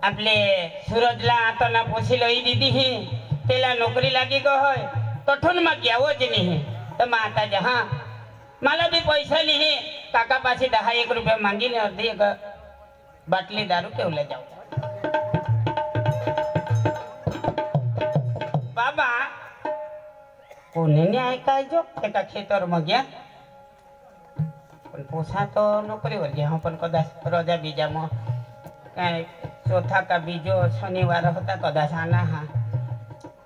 आपले सूरजला आता ना पोसी लई दीदी ही तेला नोकरी लागी गो होय तठून मग यावं ज नाही तर मग आता जहा मला भी पैसा नाही काका पाशी 10-1 रुपया मागीने अर्धी एक बाटली दारू ठेवल्या जाऊ बाबा कोणी नाही ऐकायचो एका खेतर मग या पण पोसा तो नोकरीवर घ्या पण कदाच रजा बीजा मग काय चौथा का बीजो शनिवार होता कदाच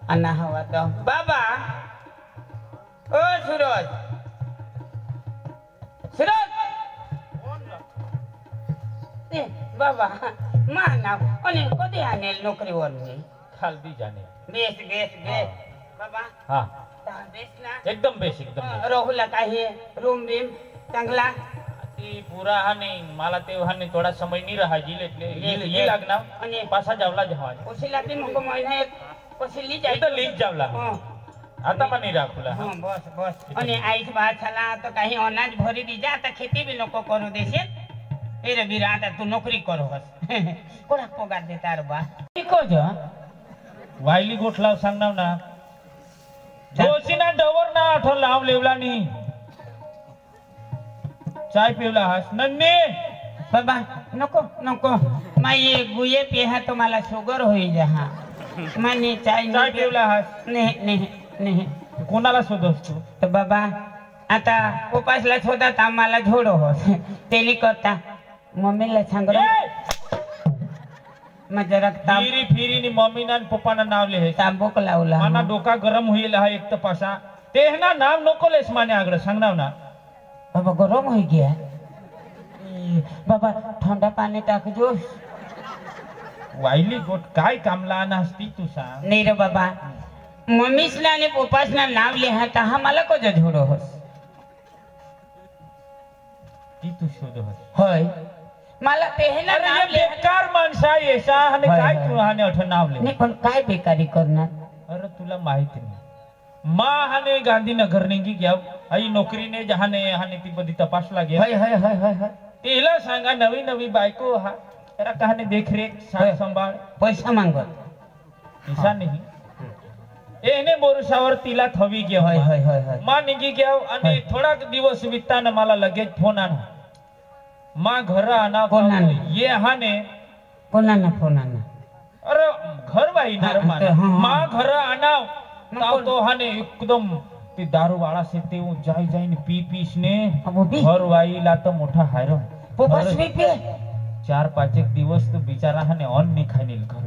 आना हवा तो बाबा ओ सूरज सूरज ए बाबा माना आणि कधी आणेल नोकरीवर मी खाल भी जाने बेस बाबा हाँ बेस ना एकदम बेस एकदम राहुला काही रूम बीम चांगला ती पुरा हाने मला ते हाने थोडा समय नहीं रहा जिल એટલે ये लागना અને પાછા જાવલા જવા ઓશીલાથી મકો મહિના એક પછી લી જાય તો લીજ જાવલા आता पण नहीं રાખુલા हां बस અને આઈસ બાદ છલા તો કहीं અનાજ ભરી દીજા તો ખેતી भी લોકો કરો દેશે એ રે બીરા તું નોકરી કરો હસ કોડા પગાર દે તાર બા કો જો वायली गोठलाव सांगनाव ना जोशीना डवर ना आठो लाव लेवलानी चाय पिवला हास नन्ने बाबा नको माई गुये पिहा तो मला शुगर होई जहा माने चाय पिवला हास नाही कोणाला शोधस तू तर बाबा आता उपासला शोधात आम्हाला झोडो हो तेली करता मम्मीला सांग माझा रक्ता फिरी नी मम्मी ना पप्पा ना नाव ले तांबूक लावला माना डोका गरम होईल हा एक तपासा ते ना नाव नको लेस माने आगळ सांगनाव ना बाबा गरम हो गया बाबा ठंडा पानी टाकजो वायली गोट काय कामला नसती तू सांग नाही रे बाबा मम्मीसला आणि पप्पासला नाव लिहा हा मला को झोडो होस ती तू शोध होय मला तेहला नाव बेकार माणसा येसा आणि काय तू हाने अठ नाव ले नाही पण काय बेकारी करणार अरे तुला माहिती नाही मा हाने गांधीनगर नेगी घ्याव आई नोकरीने जहाने हाने ती बदी तपासला घ्या होय तेला सांगा नवी बायको हा तेरा कहाने देखरेख साथ संभाळ पैसा मागत पैसा नाही एने बोरसावर तिला थवी घ्या होय मा निगी घ्याव आणि थोडा दिवस विताना मला लगेच फोन आण मा घर आना ये हाने फोन आना अरे घर बाई ना मा घर आनाव तो हाने एकदम ते दारू वाला से ते जाई ने पीस ने घर वाईला तो मोठा हायरम पोपस भी पे 4-5 एक दिवस तो बिचारा हाने ऑन नहीं खानील घर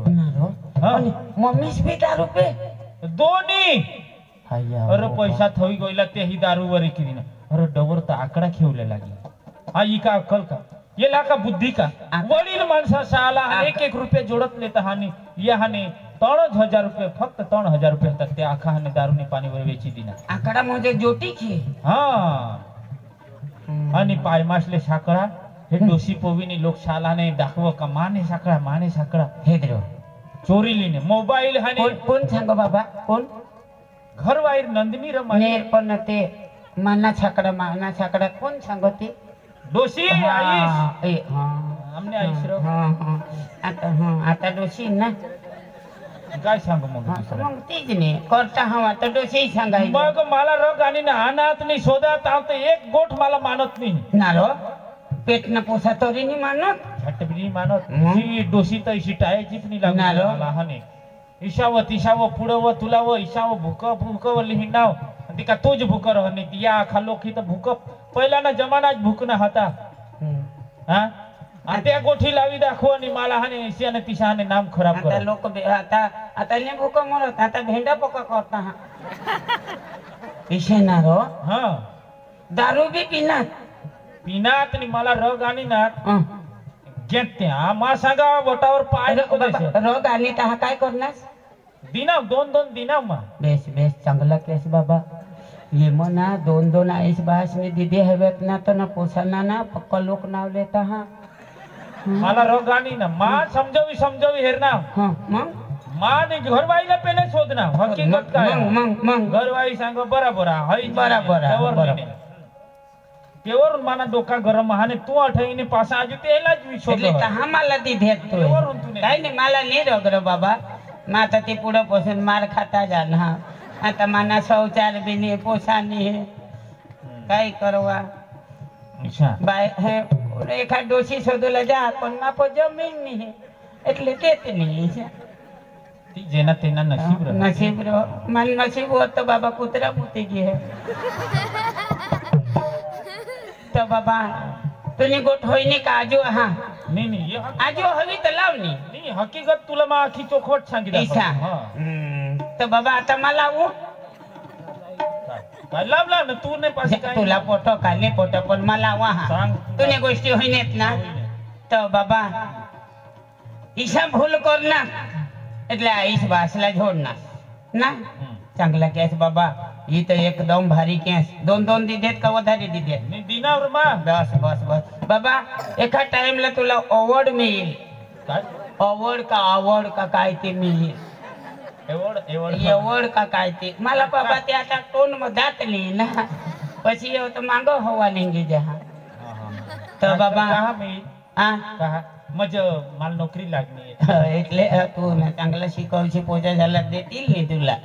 आणि मम्मीस भी दारू पे दोनी अरे पैसा थवी गईला ते ही दारू वरी किरीना अरे डवर तो आकडा खेवले लागी हा ई का अक्कल का ये ला का बुद्धी का वडील माणसा साला 1-1 रुपये जोडत लेता हानी या हाने 3000 रुपये फक्त 3000 रुपये होतात ते आखा हाने दारूने पाणीवर वेची दिना आकडा म्हणजे जोटी की हा आणि पायमासले साकळा हे डोसी पोवीनी लोक शालाने दाखव का माने साकळा हे द्रो चोरीलीने मोबाईल हाने कोण सांग बाबा कोण घर वाईर नंदिनी रमा नेर पण ते माना छाकडा कोण सांगते डोसी आईस हमने आईस रो आता डोसी ना काय सांगू मग तीच नाही करता हवा तर डोसी सांगाय मग मला रग आणि ना अनाथ नाही शोधात आव तर एक गोठ मला मानत नाही ना रो पेट न पोसा तरी नाही मानत झटबी मानत ही डोसी तर इशी टायाची पण लागणार मला हाने ईशाव पुढव तुलाव ईशाव भूक लिहिणाव तिका तोच भूक रहने या खालो की तर भूक पहिला ना जमानाच भूकना होता हा त्या गोठी लावी दाखव आणि मला हाने ऐशी आणि तिशाने नाम खराब कर लोक आता ने भूक मरत आता भेंडा पका करता हा इशे ना रो हा दारू भी पिनात आणि मला रग आणि ना घेते मा सांगा बोटावर पाय रग आणि तर हा काय करणार दिना 2 दिना मा बेस चांगला केस बाबा ये मना 2 आईस बास में दीदी हवेत ना तो ना पोसाना ना पक्का लोक नाव लेता हा मला रग आणि ना मा समजावी हेरना मग मा ने घरवाईला पहिले शोधना हकीकत काय मग घरवाई सांग बराबर हाय बराबर तेवरून माना डोका गरम हाने तू अठईने पासा आजू तेलाच विश्व એટલે તા હામાલા દી દેત તો तेवरून तू काही नाही मला नाही रगरो बाबा मग आता ते पुढं पोसून मार खाता जा ना आता मला शौचार बी नाही पोसा नाही काय करवा बाय हे एखाद डोशी शोधूला जा पण मापो जमीन नाही એટલે તે નહીં જેના તેના નસીબ રહે નસીબ રો મન નસીબ હોત તો બાબા કૂતરા મૂતી ગઈ હે તો બાબા તુની ગોઠ હોય ને કાજો હા નહીં નહીં આજો હવે તો લાવ ની નહીં હકીકત તુલા માં આખી ચોખવટ सांगी ઈસા તો બાબા आता मला लावू लाव लाव ना तू ने पास काय तुला फोटो काढले फोटो पण मला लावा हा तुने गोष्टी होईनेत ना तो बाबा ईशा भूल करना એટલે આઈશ વાસલા જોડના ના ચાંગલા કેસ બાબા ઈ તો એકદમ ભારી કેસ दोन દીધેત का વધારે દીધેત ની દિનાવર માં બસ બસ બસ બાબा एका टाइमला तुला अवॉर्ड मिळेल काय अवॉर्ड का काय ते मिळेल एवढ का काय ते मला बाबा ते आता टोन मध्ये दातली ना પછી એવો તો માંગો હોવા લેंगे जहा તો બાબા कहा मिळेल આ कहा मज माल नोकरी लागली એટલે તું ને ચાंगला शिकवशी पोचा झाला देतील नाही तुला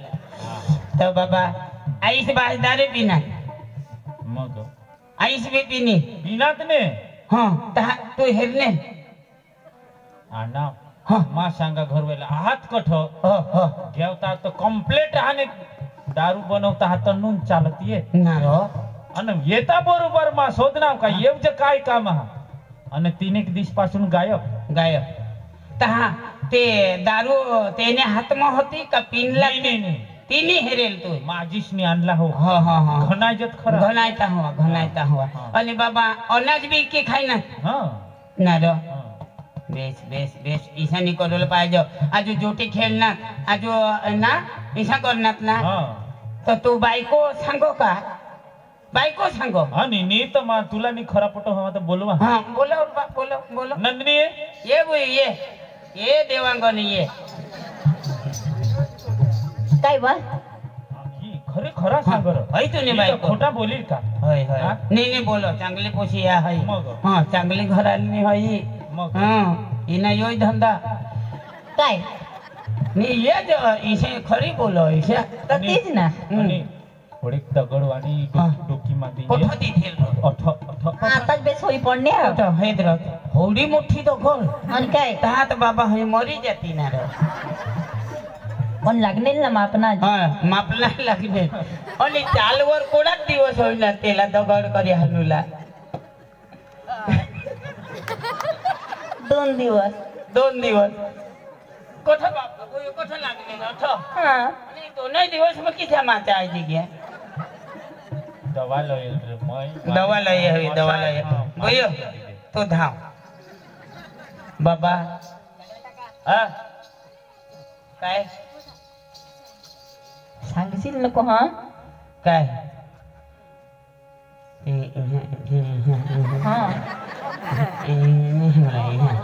तर बाबा आईस बास दारू पिना मग आईस बी पिनी बिनात ने हां तू हेरने आना हां मा सांगा घरवेला हात कठ हो हो घेवता तो कंप्लीट हाने दारू बनवता हात नून चालतीये ना रो आणि येता बरोबर मा शोधना का येवज काय काम हा आणि 3 एक दिवस पासून गायब तहा ते दारू तेने हातમાં होती का पिनला नाही तिनी हेरेल तू माझीसनी आणला हो हा हा हा घनायजत खरा घनायता हुआ आणि बाबा अनाज बी की खाई ना हां ना रो बेस बेस बेस ईशानी करल पाहिजे आजू जोटी खेळणार आजू ना ईशा करणार ना हां तर तू बायको सांगो का बायको सांगो हां नी तर मा तुला नी खरा पटो हवा तर बोलवा हां बोलो नंदिनी ये बुई ये देवांगनी ये काय बा खरे खरा सांग रे हई तुने बायको खोटा बोलील का होय नाही बोलो चांगली पोशी या हई हां चांगली घराली हई मग हां इना योय धंदा काय नी ये इसे खरी बोलो इसे तीच ना थोडी दगडवाणी डोकी माती कोठा दिथेल आताच बेस होई पडणे आता हैदराबाद होडी मोठी दगड आणि काय तात बाबा हे मरी जाती ना रे पण लागणे ना मापना हां मापला लागले आणि चालवर कोणाच दिवस होईना तेला दगड करी हालूला 2 दिवस कोठा बाप कोठा लागले ना हां आणि 2 दिवस मग किती माता आजी घ्या दवा लय रे मय दवा लय बोयो तो धाव बाबा हा काय सांगशील नको हां काय हां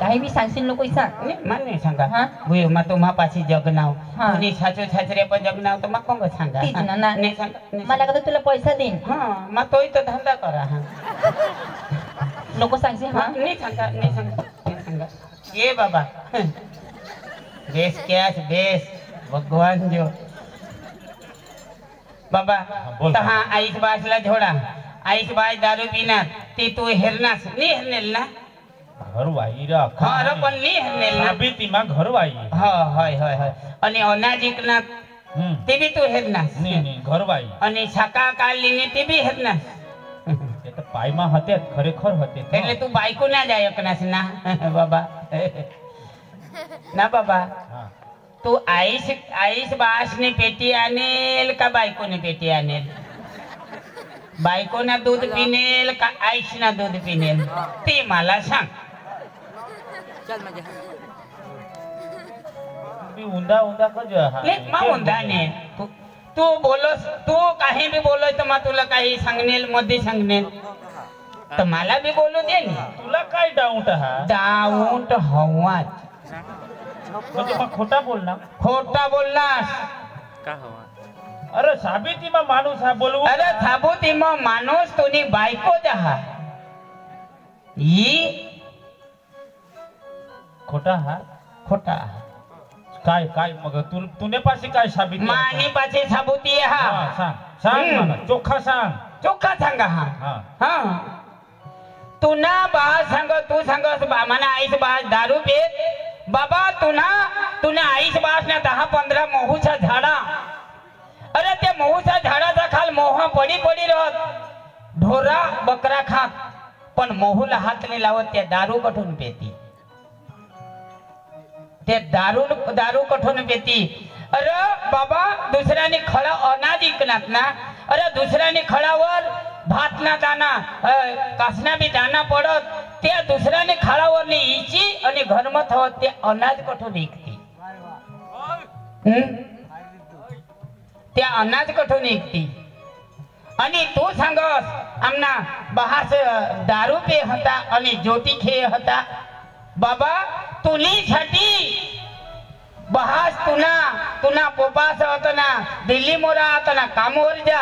काही बी सांगशील नको इसा મને सांगा हां બોયો માં તો માં પાછી જગનાવ हां અને સાચો સાચરે પણ જગનાવ તો માં કોંગ सांगा तीच ना ना ને सांगा मला का तुला पैसा देईन हां માં तोय तो धंदा करा हां नको सांगशील हां नहीं सांगा ये बाबा बेस कैश बेस भगवान जो बाबा तहा आईस बासला झोडा आईस बास दारू पीना ते तू हेरनास नहीं हेरनेल ना घर वाई रा हां रे पण नहीं हेरनेल ना अभी तीमा घर वाई हां हाय आणि अनाजिक ना ते बी तू हेरनास नहीं घर वाई आणि छाका काढलीने ते बी हेरनास ते तर पायमा हते खरेखर हते એટલે તું બાઈકો ના જાય એકનાસ ના બાબા ના બાબા हां तू आईस बास ने पेटी आणेल का बायको ने पेटी आणेल बायको ना दूध पिनेल का आईस ना दूध पिनेल ते मला सांग भी उंदा कज ले मा उंदा ने तू बोलोस तू काही बी बोलोय तर मा तुला काही सांगनेल मध्ये सांगनेल तर मला बी बोलू दे ना तुला काय डाऊट हा डाऊट हवाच म्हणजे मग खोटा बोलणार खोटा बोललास का हवा अरे साबिती मा माणूस हा बोलवू अरे थाबोती मग माणूस तुनी बायको दहा ही खोटा हा खोटा काय काय मग तुने पाशी काय साबित मानी पाचे साबुती आहे हा सांग सांग मला चोखा सांग चोखा सांगा हा हा हा तुना बा सांग तू सांगस बा मना आईस बा दारू पेत बाबा तुना आईस बास ना 10-15 मोहूचा झाडा अरे त्या मोहूच्या झाडाचा खाल मोह पडी राहत ढोरा बकरा खात पण मोहूला हात नाही लावत त्या दारू कठून पेती ते दारू कठून पेती अरे बाबा दुसऱ्याने खळा अनाज इकनात ना अरे दुसऱ्याने खळावर भात ना दाना कासना बी दाना पडत त्या दुसऱ्याने खळावर ने इची आणि घरमत हवत ते अनाज कठून इकती त्या अनाज कठून इकती आणि तू सांगस आमना बहास दारू पे होता आणि ज्योती खे होता बाबा तुलीसाठी बहास तुना पोपास होता ना दिल्ली मोरा होता ना कामावर जा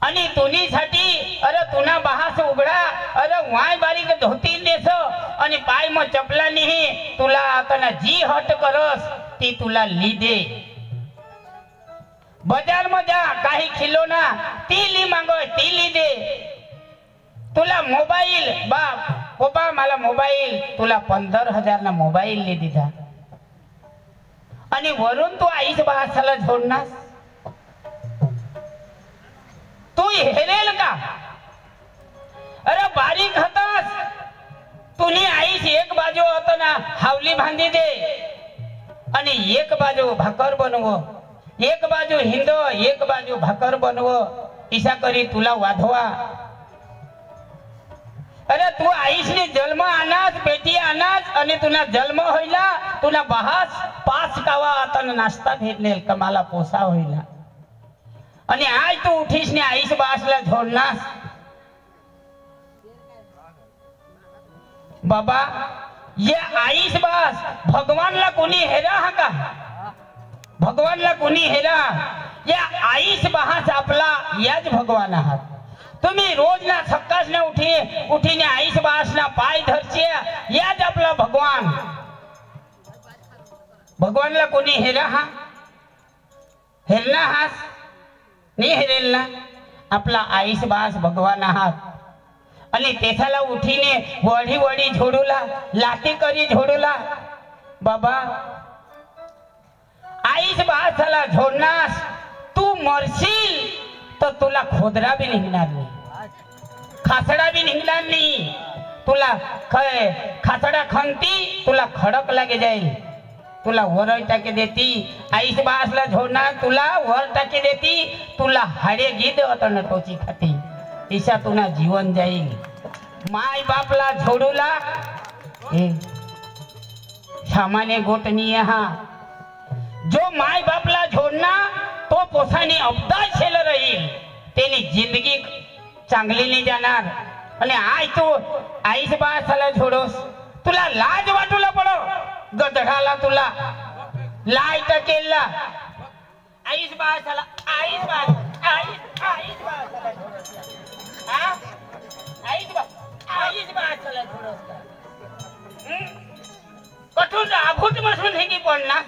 आणि तुनीसाठी अरे तुना बहास उघडा अरे वाय बारीक धोती देस आणि पाय मग चपला नाही तुला आता ना जी हट करस ती तुला ली दे बाजार में जा काही खिलोना ती ली मांगो ती ली दे तुला मोबाईल बाप पप्पा मला मोबाईल तुला 15,000 ना मोबाईल ली दीधा आणि वरून तू आईस बहासाला झोडनास तू हेरेल का अरे बारीक हतास तुनी आईस एक बाजू होता ना हावली बांधी दे आणि एक बाजू भाकर बनवो एक बाजू हिंदो एक बाजू भाकर बनवो ईशा करी तुला वाधवा अरे तू आईसने जन्म आनास बेटी आनास आणि तुला जन्म होईला तुला बहास 5 कावा आता नाश्ता भेटले कमाला पोसा होईला आणि आज तू उठीस ने आईस बासला झोडनास बाबा ये आईस बास भगवानला कोणी हेरा हा का भगवानला कोणी हेरा या आईस बहास आपला याच भगवान आहात तुम्ही रोज ना सकाळ ना उठीने आईस बहास ना पाय धरचे याच आपला भगवान भगवानला कोणी हेरा हा हेरना हास नाही हेरेल ना आपला आईस बहास भगवान आहात आणि तेथाला उठीने वडी वडी झोडूला लाठी करी झोडूला बाबा आईस बहासाला झोडनास तू मरशील तर तुला खोदरा भी निघणार नाही खासडा भी निघणार नाही तुला खासडा खंती तुला खडक लागे जाईल तुला वर टाके देती आईस बहासला झोडनास तुला वर टाके देती तुला हाडे गीत अतन टोची खाती ईशा तुला जीवन जाईल माय बापला झोडूला सामान्य गोटनी हा जो माय बापला झोडना तो पोसानी अब्दाल शेल राहील तेनी जिंदगी चांगली नाही जाणार आणि आज तू आईस बहासाला झोडोस तुला लाज वाटूला पडो गधडाला तुला लाज टकेलला आईस बहासाला आईस बहासाला हा आईस बहासाला झोडोस कठून आभूत बसून हेगी पडना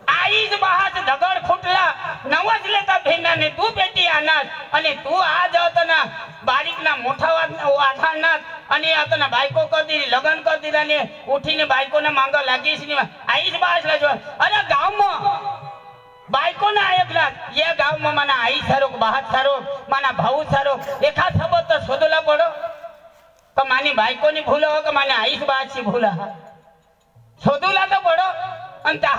आईस बहास दगड फुटला नवसले तर भिन्नाने तू बेटी आणणार आणि तू आज होता ना बारीक ना मोठा वाढणार आणि आता ना बायको कर दिली लग्न कर दिला ने उठीने बायको ना मांग लागीस नि आईस बहासला जो अरे गाव में बायको ना ऐकला ये गाव में मना आई सारो बहास सारो मना भाऊ सारो एका सोबत तर शोधला पडो का मानी बायको नि भूल हो का माने आईस बहासची भूल हा शोधूला तर पडो आणि त्या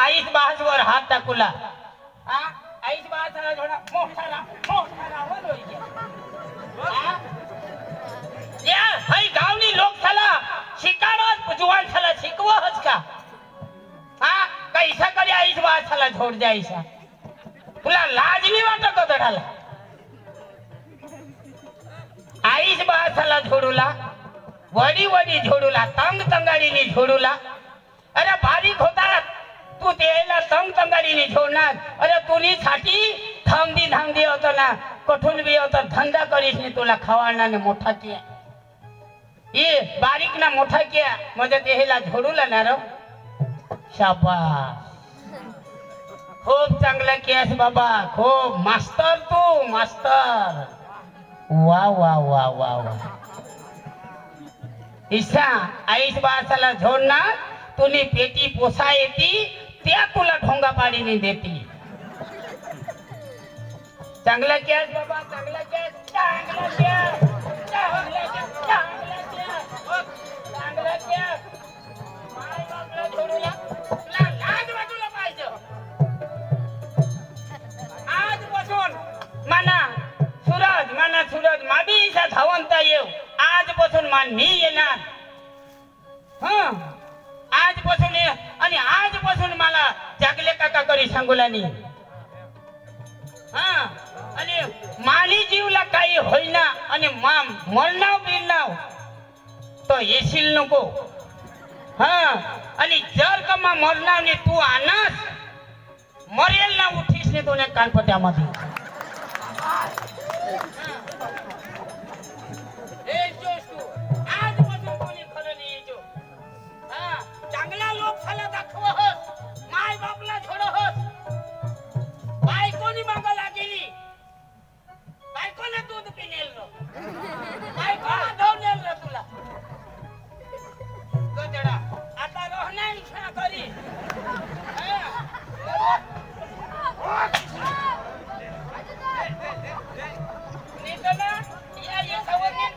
आईस बहासवर हात टाकूला आईस बहासाला थोडा मोठा या हाय गावनी लोक झाला शिकावत जुवान झाला शिकवहच का हा कैसा करी आईस बहासाला झोड जायचा तुला लाज नाही वाटत दडाला आईस बहासाला झोडूला वडी वडी झोडूला तंग तंगाडीने झोडूला अरे बारीक होता तू त्याला तंग तंगाडीने झोडणार अरे तुनी साठी धांगदी होता ना कठून बी होता धंदा करीस ने तुला खवाना ने मोठा किया ये बारीक ना मोठा क्या म्हणजे ते हेला झोडूला ना रो शाबास खूप चांगला केस बाबा खूप मास्तर तू मास्तर वा वा वा वा वा ईशा आईस बासाला झोडणार तुली पेटी पोसा येती त्या तुला ढोंगा पाडीने देती चांगला केस बाबा चांगला केस चांगला केस चांगला केस चांगला केस चांगला केस माय बापला झोडूला तुला लाज वाटूला पाहिजे आजपासून मना सूरज माबीचा धावंता येऊ आजपासून मान मी येणार हं आजपासून ये आणि आजपासून मला जागले काका करी सांगुलानी हं आणि माली जीवला काही होईना आणि मरणाव बिरणाव तो येशील नको हं आणि जर का मरणावने तू आणस मरेल ना उठीस ने तुने कानपट्यामध्ये चांगला लोक झाला दाखवस माय बापला झोडहस बायकोनी मागायला गेली बायकोने दूध पिनेल बायकोला धवनेल तुला गजडा आता रोहण्या इच्छा करी निकला या सवरने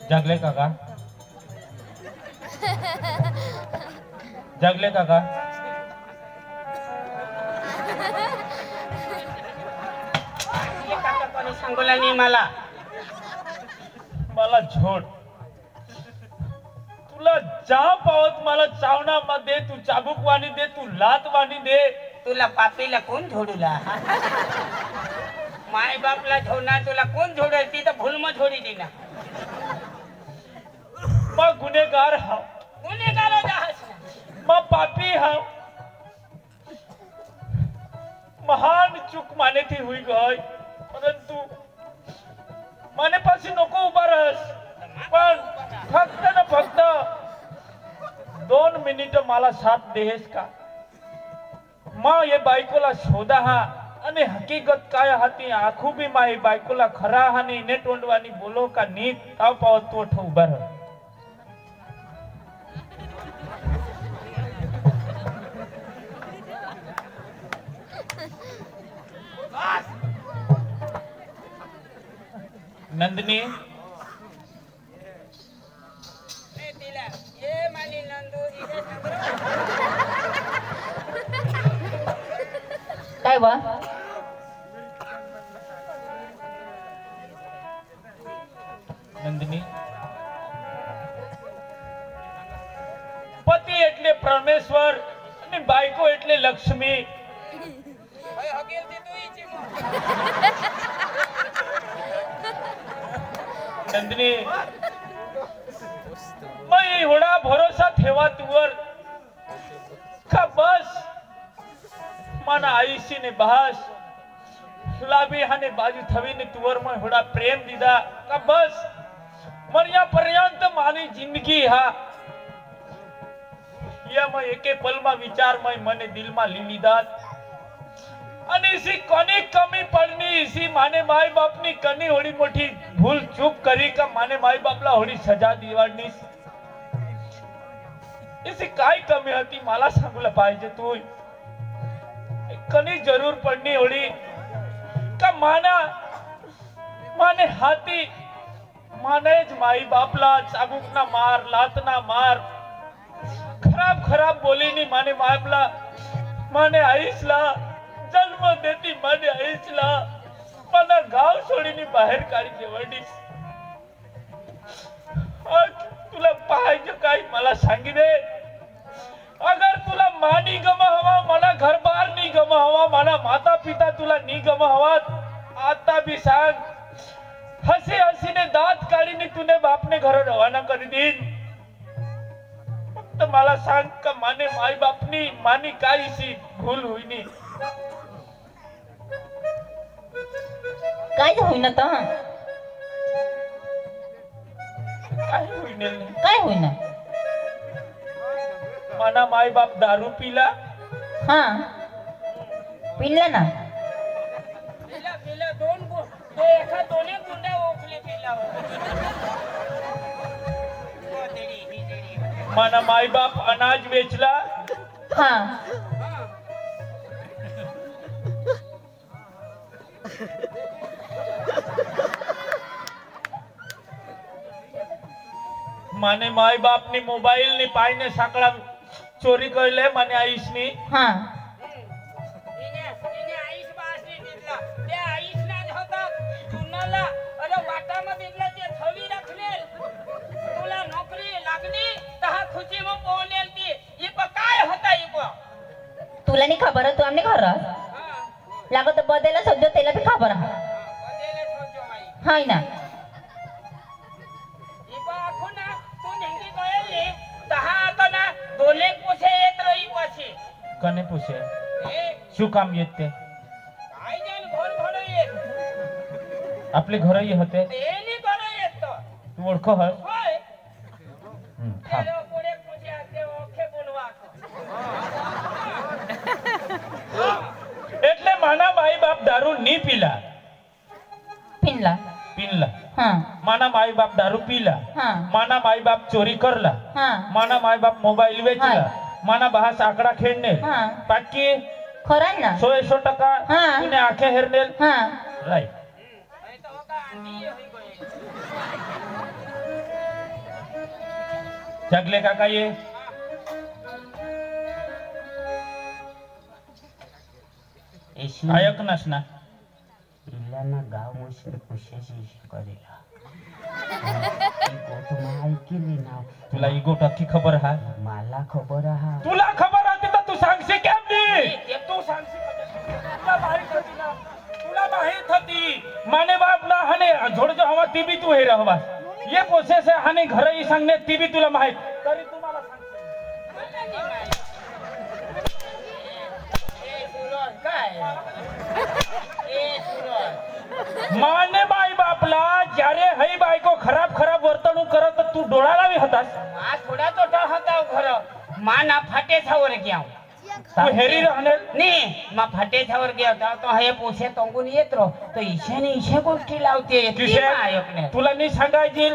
जागले काका जागले काका सांगोला नाही मला मला झोड तुला जा पावत मला चावना मध्ये तू चाबूक वाणी दे तू लात वाणी दे तुला पापीला कोण झोडूला माय बापला झोडणार तुला कोण झोडेल ती तर भूलम झोडी देना मग गुन्हेगार हा गुन्हेगार मग पापी हा महान चूक माने थी हुई गई परंतु माने पासी नको उभा रहस पण फक्त ना फक्त 2 मिनिट मला साथ देस का मग ये बायकोला शोधा हा आणि हकीकत काय हाती आखू बी माई बायकोला खरा हानी ने तोंडवानी बोलो का नीत ताव पावत तो उभा रह नंदिनी काय बा नंदिनी पती એટલે પરમેશ્વર અને બાઈકો એટલે લક્ષ્મી नंदिनी मैं एवढा भरोसा ठेवा तुवर का बस माना आईशी ने बहास लाभी हाने बाजू थवी ने तुवर में एवढा प्रेम दीदा का बस मरिया पर्यंत मानी जिंदगी हा या मैं एके पल में विचार में मने दिल में ली लीधा અને इसी कोनी कमी पड़नी इसी माने माई बाप नी कनी होड़ी मोठी भूल चूक करी का माने माई बापला होड़ी सजा दिवाडनी इसी काय कमी होती मला सांगूला पाहिजे तू कनी जरूर पडनी होड़ी का माने हाथी माने ज माई बापला चाबूक ना मार लात ना मार खराब बोली नी माने मायपला माने आईसला जन्म देती माने आईसला मला गाव सोडीनी बाहेर काढी जेवणी तुला पाहायचं काय मला सांगी दे अगर तुला मानी गमा हवा मला घर बार नी गमा हवा मला माता पिता तुला नी गमा हवा आता भी सांग हसी ने दात काढीने तूने बापने घर रवाना कर दीन फक्त मला सांग का माने माई बापनी मानी काय सी भूल हुई नी काय होईना तर काय होईना माना माई बाप दारू पीला हा पिला ना पिला दोन एका दोन्ही गुंडा ओखले पिला माना माई बाप अनाज वेचला हा माने माई बाप नी मोबाइल नी पाई ने साकड़ा चोरी कर ले माने आईस नी हा इने आईस बास नी दिला ते आईस ना होता तुनाला अरे वाटा में दिला ते थवी रखले तुला नौकरी लागली तहा खुशी में पोनेल ती ये पर काय होता ये को तुला नहीं खबर तू हमने घर लागो तो बदला समझो तेला भी खबर है बदले सोचो आई हाय ना ये को आखो ना तू नेंगी गयले तहा आता ना दोले पोसे येत रही पाछी कने पूछे ए शू काम येते काय जान घर येत आपले घर ये होते तेनी घर येत तो तू ओळख हस होय थांब तेरे पुढे पोसे आते ओखे बोलवा એટલે માના માઈ બાપ દારૂ ની પીલા पिनला પીનલા हा માના માઈ બાપ દારૂ પીલા हा माना माई बाप चोरी करला हा माना माई बाप मोबाइल वेचला हाय. माना बहा साकडा खेळणे हा बाकी खरा ना 100% हा. तुने आखे हेरनेल हा राईट नहीं तो का आंटी होई गई जगले काका ये आयक नसना इलाना गाव मुश्किल पुशेशी करेला गोट माय केली ना तुला इगो टक्की खबर हा मला खबर हा तुला खबर होती तर तू सांगशी केम नी ते तू सांगशी तुला माहित होती ना तुला माहित होती माने बाप ना हने झोड जो हवा ती भी तू हे रहवा ये पोसे से हने घर ही सांगणे ती भी तुला माहित तरी तुम्हाला माने बाई बापला ज्यारे हई बायको खराब वर्तणूक करत तू डोळा लावी होतास मा थोडा तोटा होता घर मा ना फाटे छावर गया तू हेरी रहने नी मा फाटे छावर गया होता तो हे पोसे तंगून येत रो तो ईशे गोष्टी लावते किशे आयोकने तुला नी सांगायची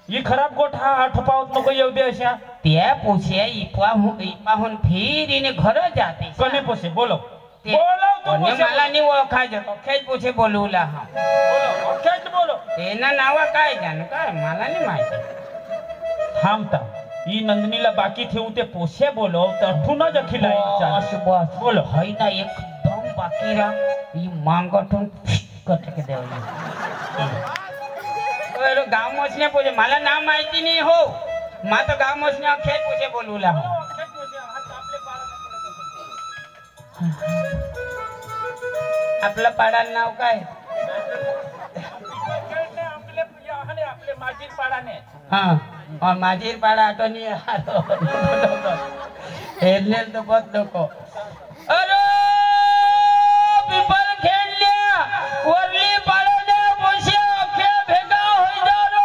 ही खराब गोठा आठपावत नको येऊ दे अशा ते पोसे इपाहून फिर इने घर जाते कने पोसे बोलो बोलो तो कोणी कसे मला नाही ओळखायचं अखेच पुढे बोलवला हा बोलो अखेच बोलो तेनं नाव काय जाण काय मला नाही माहिती थांबता ही नंदिनीला बाकी ठेवू ते पोसे बोलो तठूनच अखिला बस बस बोलो हाय ना एकदम बाकी रा ही मांगठून कट के देवली अरे गाव मोसने पूछे मला नाव माहिती नाही हो मा तो गाव मोसने अखेच पूछे बोलवला हो आपलं पाडाल नाव काय आपले माझी पाडाने हाँ और माझीर पाड़ा तो नहीं हेरनेल तो बहुत लोगो अरे पीपल खेल लिया वरली पाड़ा ने मुझे अखे भेगा हो जारो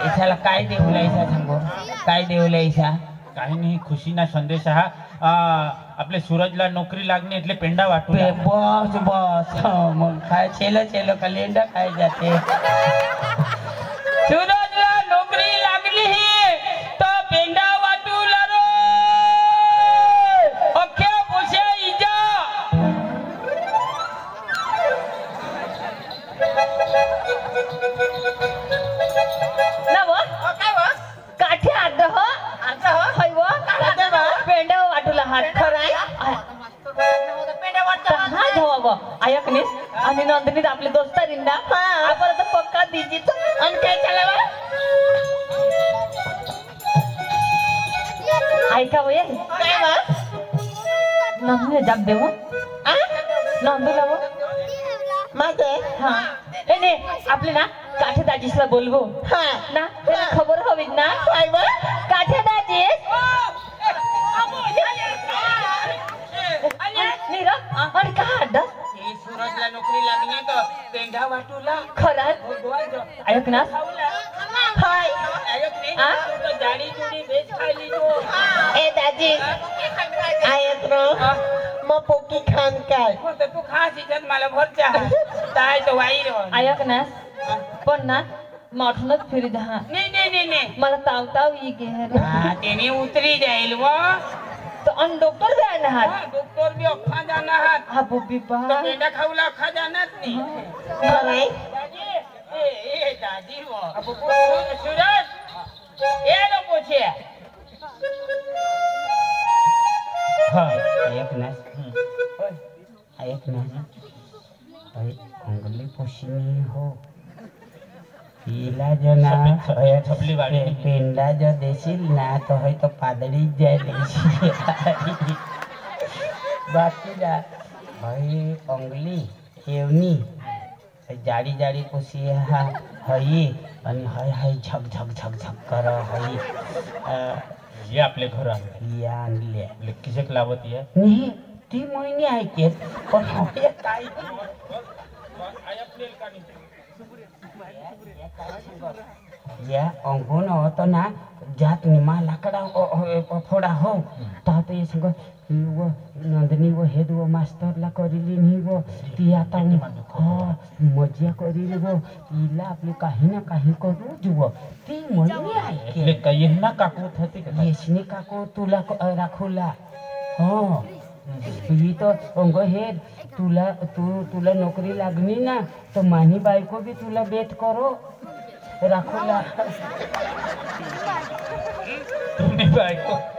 ऐसा काय देवला ऐसा सांगो काय देवला ऐसा काही नाही खुशीना संदेश हा आपले सूरजला नोकरी लागणे એટલે पेंडा वाटू बस बस मग काय चेलो चेलो कलेंडा काय जाते सूरजला नोकरी लागली ही तो पेंडा वाटू लारो अख्या पुशे इजा नव काय वा काठी आड हो आता हो होय व काय बा पेंड वाटूला हात खराय पेंड्या वाटता हा धवा ऐकनीस आणि नंदिनीत आपले दोस्तारींना आपण आता पक्का दिजीच आणि काय चालवा ऐका वय काय वा नंदिनी जाग देव नंदूला व माझे हा एने आपले ना काठी दाजीसला बोलवू हा ना त्याला खबर हवी ना काय वा काठी दाजीस नीरा आणि का अड्डा ही सूरजला नोकरी लागली तो पेंडा वाटूला खरंच ऐक ना हाय आयोग नाही आ? तो जाडी जुडी बेच खाली तो ए दाजी आयत रो मग पोकी खान काय हो तर तू खा शिकत मला भरच्या काय तो वाई रो ऐक ना पण ना माठूनच फिरी जा नाही नाही नाही नाही मला ताव ताव ये गेर हा त्याने उतरी जाईल व तो अन डॉक्टर जाय ना हात डॉक्टर भी अख्खा जाणार आहात हा बुबी तो बा पेंडा खाऊला अख्खा जाणार नाही खराय दादी ए दादी वो सूरज ये लो पूछे हा एक ना एक ना अरे अंगली पोषणी हो पीला जो ना छपली वाली पेंडा जो देशील ना तो है तो पादड़ी जाए देशी बाकी जा भाई अंगली एवनी जाडी जाडी पोसी हा हई आणि हाय हाय झक झक झक झक कर हई ये आपले घर आणले या आणले किशक लावत ये नाही ती महिने ऐकेत पण हे काय या अंगून होतो ना जात निमा लाकडा फोडा हो तर ये संग वो नंदनी वो हेद वो मास्टरला करिली नाही वो ती आता हो मजा करिली वो तिला आपली काही ना काही करू जुव ती महिने એટલે ऐके कही ना काकू थती का येशनी काको तुला राखूला हो ही तो अंग हे तुला नोकरी लागली ना तो मानी बायको भी तुला बेत करो राखूला तुम्ही बायको